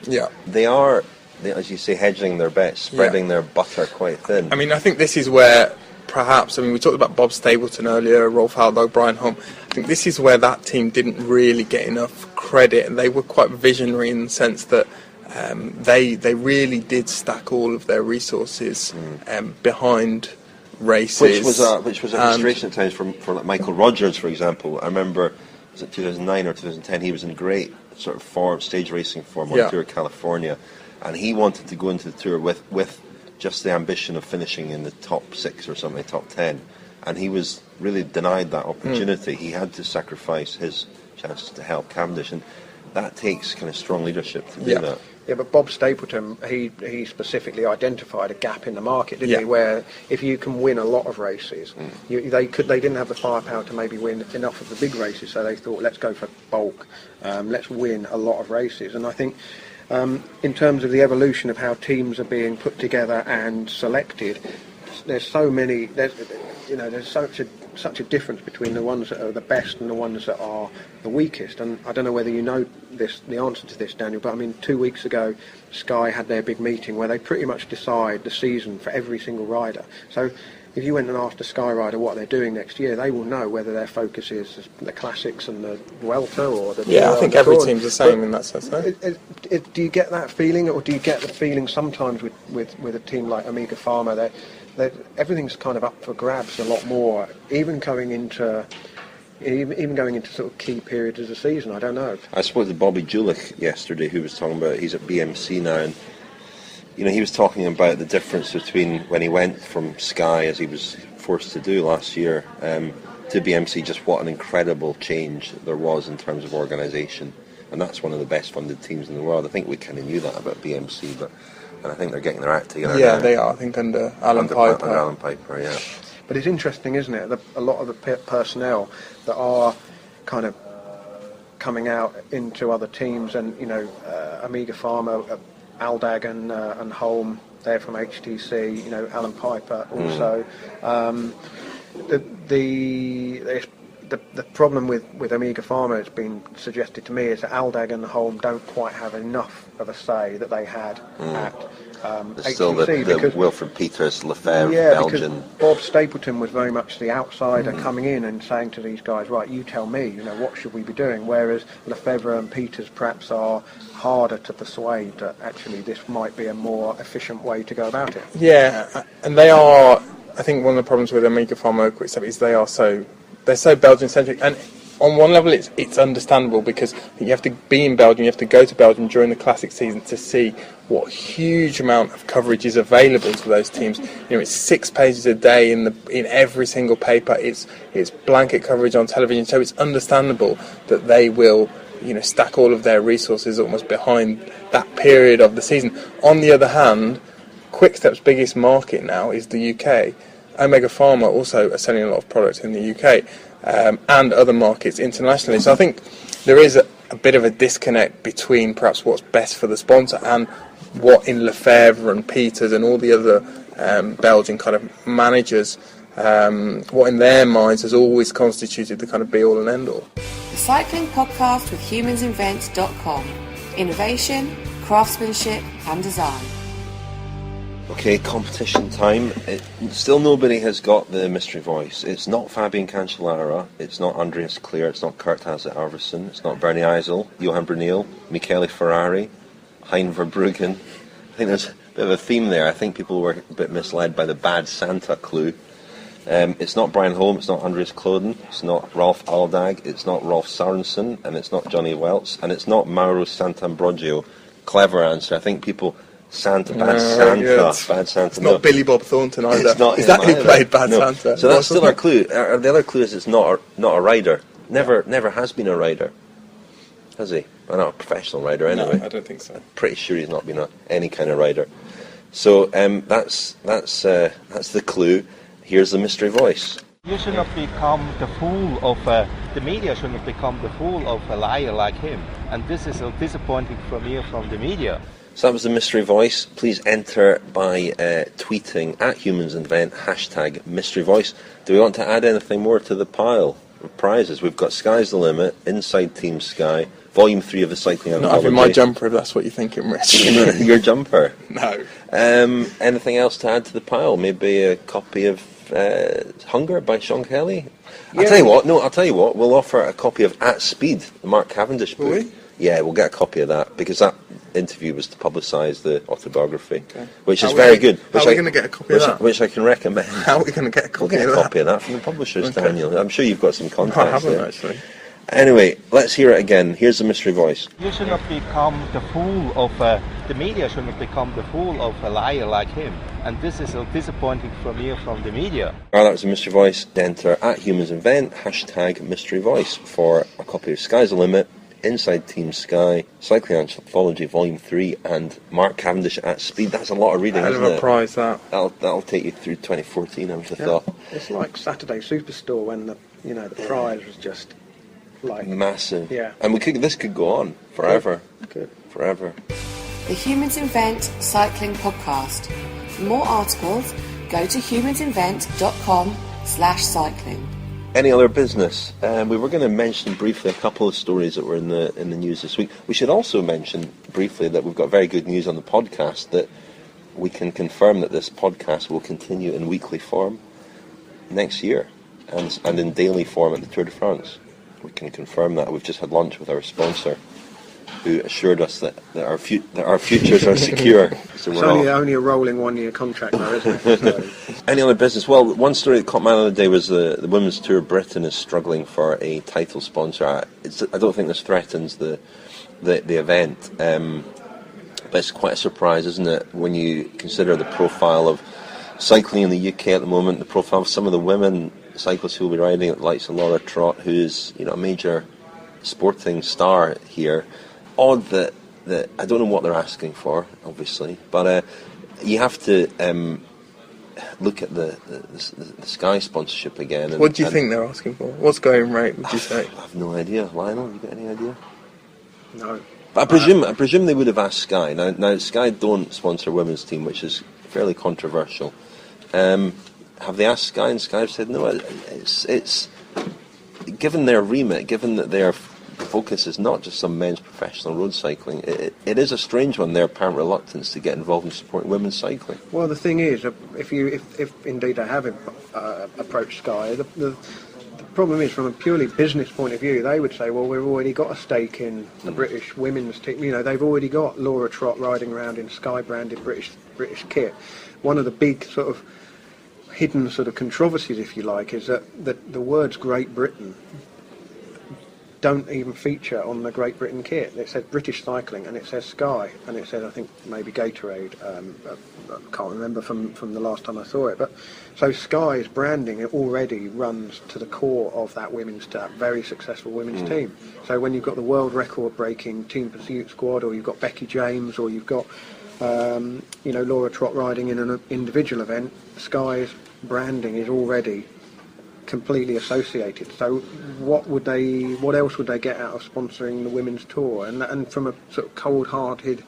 they are, as you say, hedging their bets, spreading their butter quite thin. I mean, I think this is where perhaps, we talked about Bob Stapleton earlier, Rolf Haldog, Brian Holm. I think this is where that team didn't really get enough credit, and they were quite visionary in the sense that they really did stack all of their resources behind races, which was a frustration at times for like Michael Rogers, for example. I remember, was it 2009 or 2010? He was in great sort of stage racing form on Tour of California, and he wanted to go into the tour with just the ambition of finishing in the top 6 or something, top 10, and he was really denied that opportunity. He had to sacrifice his chances to help Cavendish, and that takes kind of strong leadership to do that. Yeah, but Bob Stapleton, he specifically identified a gap in the market, didn't he? Where if you can win a lot of races, they didn't have the firepower to maybe win enough of the big races, so they thought, let's go for bulk, let's win a lot of races. And I think in terms of the evolution of how teams are being put together and selected, there's such a difference between the ones that are the best and the ones that are the weakest. And I don't know whether you know the answer to this, Daniel, but I mean, 2 weeks ago, Sky had their big meeting where they pretty much decide the season for every single rider. So if you went and asked a Sky rider what they're doing next year, they will know whether their focus is the Classics and the Welter or the... Yeah, I think every team's the same in that sense, though. Do you get that feeling, or do you get the feeling sometimes with a team like Omega Pharma, that everything's kind of up for grabs a lot more, even going into sort of key periods of the season? I don't know. I spoke to Bobby Julich yesterday, who was talking about, he's at BMC now, and he was talking about the difference between when he went from Sky, as he was forced to do last year, to BMC, just what an incredible change there was in terms of organisation. And that's one of the best funded teams in the world. I think we kind of knew that about BMC, and I think they're getting their act together. Yeah, now. They are, I think, under Alan Piper. Under Alan Piper, yeah. But it's interesting, isn't it? A lot of the personnel that are kind of coming out into other teams, and Omega Pharma, Aldag and Holm, they're from HTC. Alan Piper also. The problem with Omega Pharma, it's been suggested to me, is that Aldag and Holm don't quite have enough of a say that they had at HTC. Still the Wilfred Peters, Lefebvre, Belgian. Because Bob Stapleton was very much the outsider coming in and saying to these guys, right, you tell me, what should we be doing? Whereas Lefebvre and Peters perhaps are harder to persuade that actually this might be a more efficient way to go about it. Yeah, and they are, I think one of the problems with Omega Pharma Quickstep is they're so Belgian-centric, and on one level it's understandable, because you have to be in Belgium, you have to go to Belgium during the Classic season to see what huge amount of coverage is available to those teams. It's 6 pages a day in every single paper, it's blanket coverage on television, so it's understandable that they will stack all of their resources almost behind that period of the season. On the other hand, Quickstep's biggest market now is the UK. Omega Pharma also are selling a lot of products in the UK and other markets internationally. So I think there is a bit of a disconnect between perhaps what's best for the sponsor and what in Lefebvre and Peters and all the other Belgian kind of managers, what in their minds has always constituted the kind of be-all and end-all. The Cycling Podcast with humansInvent.com. Innovation, craftsmanship and design. Okay, competition time. Still nobody has got the mystery voice. It's not Fabian Cancellara, it's not Andreas Clear, it's not Kurt Hasse-Arvidsson, it's not Bernie Eisel, Johan Brunel, Michele Ferrari, Hein Verbruggen. I think there's a bit of a theme there. I think people were a bit misled by the bad Santa clue. It's not Brian Holm, it's not Andreas Kloden, it's not Ralph Aldag, it's not Rolf Sorensen, and it's not Johnny Welts, and it's not Mauro Sant'Ambrogio. Clever answer. I think people... Bad Santa. It's not Billy Bob Thornton either. It's not Is that who played Bad Santa? So that's still our clue. The other clue is it's not a rider. Never has been a rider. Has he? Well, not a professional rider anyway. No, I don't think so. I'm pretty sure he's not been any kind of rider. So that's the clue. Here's the mystery voice. You should not become the fool of the media. Should not become the fool of a liar like him. And this is so disappointing from you, from the media. So that was the mystery voice. Please enter by tweeting at HumansInvent, #mysteryvoice. Do we want to add anything more to the pile of prizes? We've got Sky's the Limit, Inside Team Sky, Volume 3 of the Cycling Anthology. Not having my jumper, if that's what you're thinking, Rich. Your jumper? No. Anything else to add to the pile? Maybe a copy of Hunger by Sean Kelly? Yeah. I'll tell you what. We'll offer a copy of At Speed, the Mark Cavendish book. Will we? Yeah, we'll get a copy of that, because that interview was to publicise the autobiography, which is very good. How are we going to get a copy of that? Which I can recommend. How are we going to get a copy of that? We'll get a copy of that from the publishers, Daniel. I'm sure you've got some contacts. I haven't, there. actually. Anyway, let's hear it again. Here's the mystery voice. You should not become the fool of the media. Should not become the fool of a liar like him. And this is so disappointing from you, from the media. Well, that was the mystery voice. Enter at HumansInvent, #mysteryvoice for a copy of Sky's the Limit, Inside Team Sky, Cycling Anthology Volume 3, and Mark Cavendish At Speed. That's a lot of reading, isn't it? Hell of a prize, that. That'll take you through 2014, I would have thought. It's like Saturday Superstore when the prize was just like massive. Yeah. And this could go on forever. Good. Forever. the Humans Invent Cycling Podcast. For more articles, go to humansinvent.com/cycling. Any other business? We were going to mention briefly a couple of stories that were in the news this week. We should also mention briefly that we've got very good news on the podcast, that we can confirm that this podcast will continue in weekly form next year and in daily form at the Tour de France. We can confirm that. We've just had lunch with our sponsor, who assured us that our futures are secure. So it's only a rolling one-year contract now, isn't it? So. Any other business? Well, one story that caught my eye the other day was the Women's Tour of Britain is struggling for a title sponsor. I don't think this threatens the event, but it's quite a surprise, isn't it, when you consider the profile of cycling in the UK at the moment, the profile of some of the women cyclists who will be riding at the likes of Laura Trott, who's a major sporting star here. Odd that I don't know what they're asking for, obviously, but you have to look at the Sky sponsorship again. What do you think they're asking for? What's going rate, would you say? I have no idea. Lionel, have you got any idea? No. But I presume they would have asked Sky. Now Sky don't sponsor women's team, which is fairly controversial. Have they asked Sky, and Sky have said no? It's given their remit, given that their focus is not just on men's professional road cycling, it is a strange one, their apparent reluctance to get involved in supporting women's cycling. Well, the thing is, if indeed they have approached Sky, the problem is, from a purely business point of view, they would say, well, we've already got a stake in the British women's team. They've already got Laura Trott riding around in Sky-branded British kit. One of the big sort of hidden sort of controversies, if you like, is that the words Great Britain don't even feature on the Great Britain kit. It says British Cycling and it says Sky and it says, I think, maybe Gatorade. I can't remember from the last time I saw it. But so Sky's branding, it already runs to the core of that very successful women's team. So when you've got the world record breaking Team Pursuit squad, or you've got Becky James, or you've got Laura Trott riding in an individual event, Sky's branding is already completely associated. So what else would they get out of sponsoring the women's tour? And from a sort of cold-hearted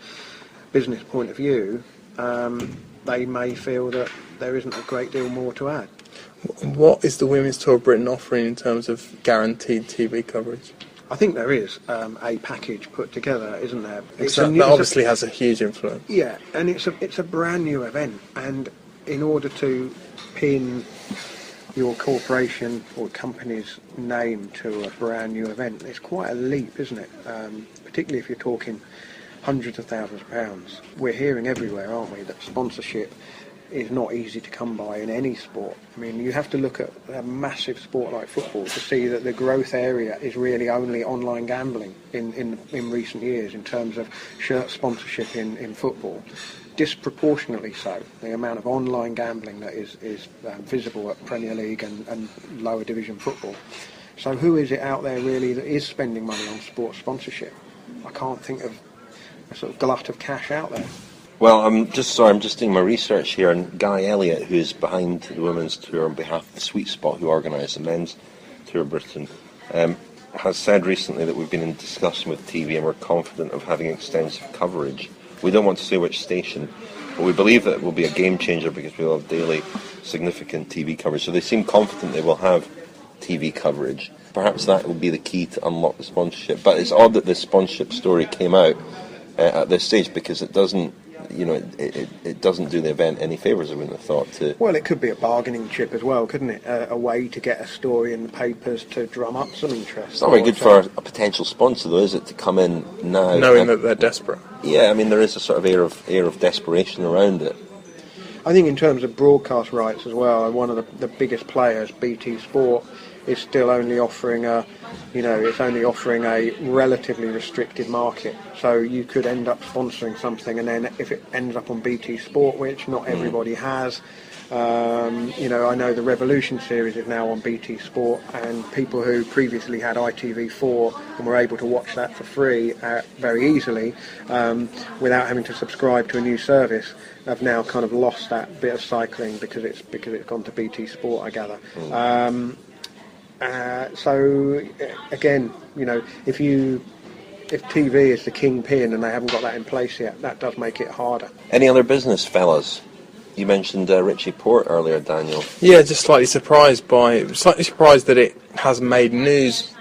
business point of view, they may feel that there isn't a great deal more to add. What is the Women's Tour of Britain offering in terms of guaranteed TV coverage? I think there is a package put together, isn't there? That obviously has a huge influence. Yeah, and it's a brand new event, and in order to pin your corporation or company's name to a brand new event, it's quite a leap, isn't it? Particularly if you're talking hundreds of thousands of pounds. We're hearing everywhere, aren't we, that sponsorship is not easy to come by in any sport. I mean, you have to look at a massive sport like football to see that the growth area is really only online gambling in recent years in terms of shirt sponsorship in football. Disproportionately so, the amount of online gambling that is visible at Premier League and lower division football. So who is it out there really that is spending money on sports sponsorship? I can't think of a sort of glut of cash out there. Well, I'm just doing my research here, and Guy Elliott, who's behind the Women's Tour on behalf of the Sweet Spot, who organised the Men's Tour of Britain, has said recently that we've been in discussion with TV and we're confident of having extensive coverage. We don't want to say which station, but we believe that it will be a game changer because we'll have daily significant TV coverage. So they seem confident they will have TV coverage. Perhaps that will be the key to unlock the sponsorship. But it's odd that this sponsorship story came out at this stage, because it doesn't, it doesn't do the event any favours, I wouldn't have thought. Well, it could be a bargaining chip as well, couldn't it? A way to get a story in the papers to drum up some interest. It's not very good for a potential sponsor, though, is it, to come in now knowing that they're desperate? Yeah, I mean, there is a sort of air of desperation around it. I think in terms of broadcast rights as well, one of the biggest players, BT Sport, is still only offering a relatively restricted market. So you could end up sponsoring something, and then if it ends up on BT Sport, which not everybody has, I know the Revolution series is now on BT Sport, and people who previously had ITV4 and were able to watch that for free very easily without having to subscribe to a new service have now kind of lost that bit of cycling because it's gone to BT Sport, I gather. So again, if you if TV is the kingpin and they haven't got that in place yet, that does make it harder. Any other business, fellas? You mentioned Richie Port earlier, Daniel. Yeah, just slightly surprised that it has made news.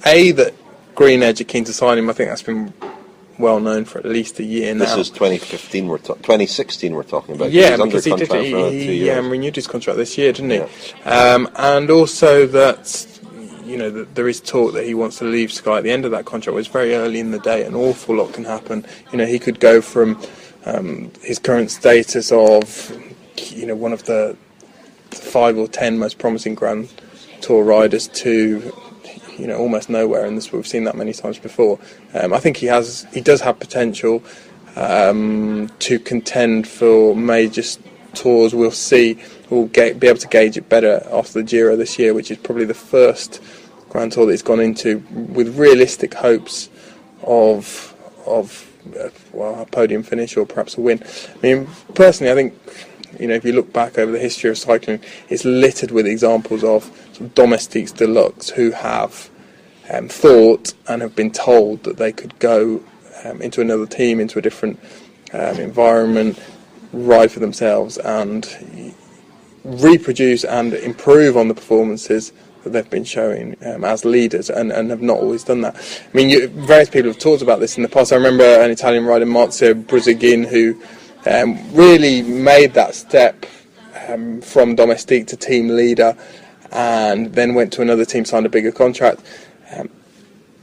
That Green Edge are keen to sign him. I think that's been well known for at least a year now. This is 2016. 2016. We're talking about. Yeah, because he renewed his contract this year, didn't he? Yeah. And also that, that there is talk that he wants to leave Sky at the end of that contract. It's very early in the day. An awful lot can happen. He could go from his current status of, one of the 5 or 10 most promising Grand Tour riders to, almost nowhere. And we've seen that many times before. I think he does have potential to contend for major tours. We'll see. We'll be able to gauge it better after the Giro this year, which is probably the first Grand Tour that he's gone into with realistic hopes of a podium finish or perhaps a win. I mean, personally, I think, if you look back over the history of cycling, it's littered with examples of sort of domestiques deluxe who have thought and have been told that they could go into another team, into a different environment, ride for themselves and reproduce and improve on the performances that they've been showing as leaders and have not always done that. I mean, various people have talked about this in the past. I remember an Italian rider, Marzio Bruzigin, who really made that step from domestique to team leader and then went to another team, signed a bigger contract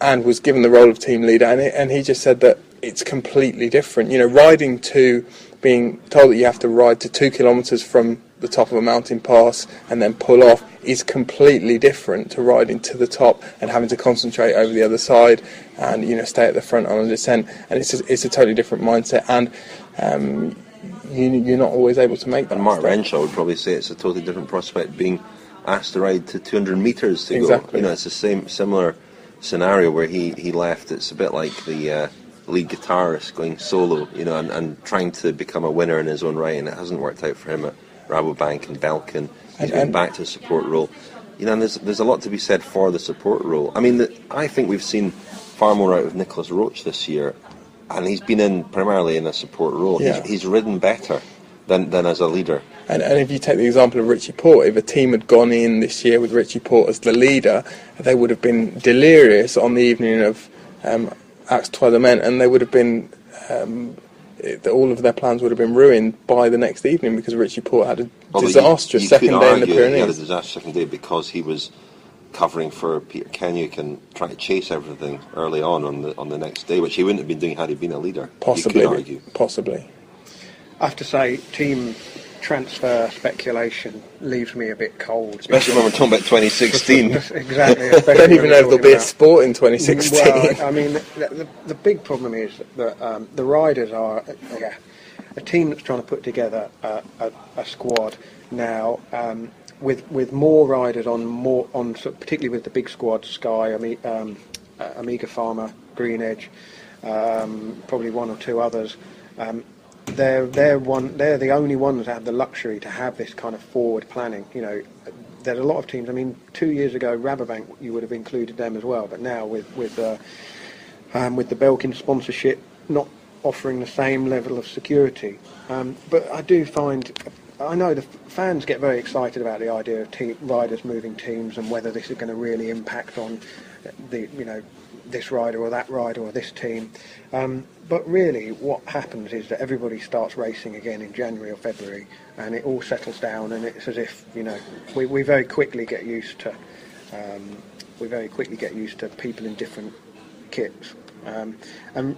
and was given the role of team leader, and he just said that it's completely different. Riding to being told that you have to ride to 2 kilometres from the top of a mountain pass and then pull off is completely different to riding to the top and having to concentrate over the other side and stay at the front on a descent. And it's a totally different mindset, and you're not always able to make that. And Mark mistake. Renshaw would probably say it's a totally different prospect being asked to ride to 200 metres to exactly. go. It's the similar scenario where he left. It's a bit like the lead guitarist going solo, and trying to become a winner in his own right, and it hasn't worked out for him at Rabobank and Belkin. He's going back to a support role. And there's a lot to be said for the support role. I mean, I think we've seen far more out of Nicholas Roach this year, and he's been primarily in a support role. Yeah. He's ridden better than as a leader. And if you take the example of Richie Port, if a team had gone in this year with Richie Port as the leader, they would have been delirious on the evening of Axe Trois de Men, and they would have been all of their plans would have been ruined by the next evening because Richie Port had a disastrous second day in the Pyrenees. He had a disastrous second day because he was covering for Peter Kenyuk and trying to chase everything early on the next day, which he wouldn't have been doing had he been a leader. Possibly, you could argue. Possibly. I have to say, team transfer speculation leaves me a bit cold. Especially when we're talking about 2016. Exactly. I don't even know if there'll be a sport in 2016. Well, I mean, the big problem is that the riders are a team that's trying to put together a squad now with more riders on particularly with the big squad, Sky, Amiga Pharma, Green Edge, probably one or two others. They're the only ones that have the luxury to have this kind of forward planning. There's a lot of teams. I mean, 2 years ago, Rabobank, you would have included them as well. But now with the Belkin sponsorship not offering the same level of security, but I know the fans get very excited about the idea of riders moving teams and whether this is going to really impact on this rider or that rider or this team. But really what happens is that everybody starts racing again in January or February and it all settles down, and it's as if we very quickly get used to people in different kits. And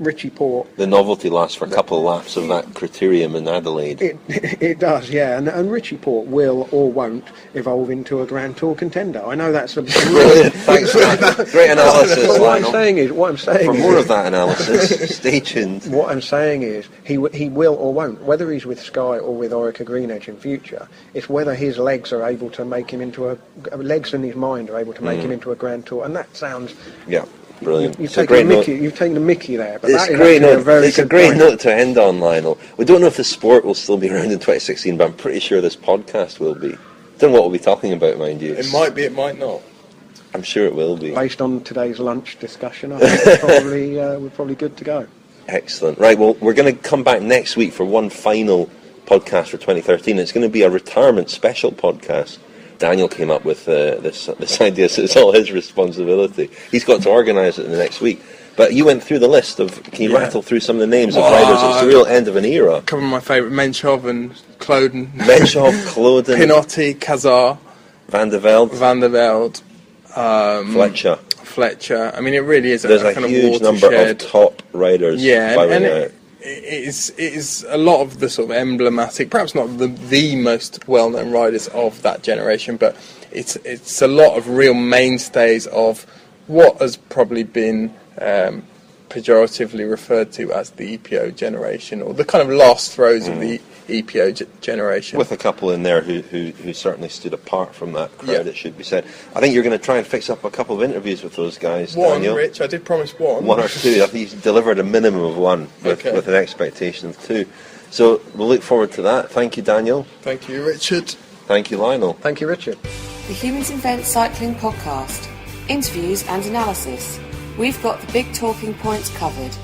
Richie Port... The novelty lasts for a couple of laps of that criterium in Adelaide. It does, yeah. And Richie Port will or won't evolve into a Grand Tour contender. I know that's a... Brilliant, thanks for that. Great analysis, What Lionel. I'm saying for more of that analysis, stay tuned. What I'm saying is he will or won't, whether he's with Sky or with Orica Green Edge in future, it's whether his legs are able to make him into legs and his mind are able to make him into a Grand Tour. And that sounds... Yeah. Brilliant. You've taken the Mickey there, but it's a great note to end on, Lionel. We don't know if the sport will still be around in 2016, but I'm pretty sure this podcast will be. Don't know what we'll be talking about, mind you. It might be, it might not. I'm sure it will be. Based on today's lunch discussion, I think we're probably good to go. Excellent. Right, well, we're going to come back next week for one final podcast for 2013. It's going to be a retirement special podcast. Daniel came up with this idea, so it's all his responsibility. He's got to organise it in the next week. But you went through the list of, can you rattle through some of the names of riders? It's the real end of an era. A couple of my favourite, Menchov and Kloden. Menchov, Kloden. Pinotti, Kazar. Van der Velde. Fletcher. I mean, it really is There's a kind of huge number of top riders. Yeah, and it is a lot of the sort of emblematic, perhaps not the most well-known riders of that generation, but it's a lot of real mainstays of what has probably been pejoratively referred to as the EPO generation, or the kind of last throes of the EPO generation. With a couple in there who certainly stood apart from that crowd, it should be said. I think you're going to try and fix up a couple of interviews with those guys, Daniel. Rich, I did promise one. One or two. I think he's delivered a minimum of one with an expectation of two. So we'll look forward to that. Thank you, Daniel. Thank you, Richard. Thank you, Lionel. Thank you, Richard. The Humans Invent Cycling Podcast. Interviews and analysis. We've got the big talking points covered.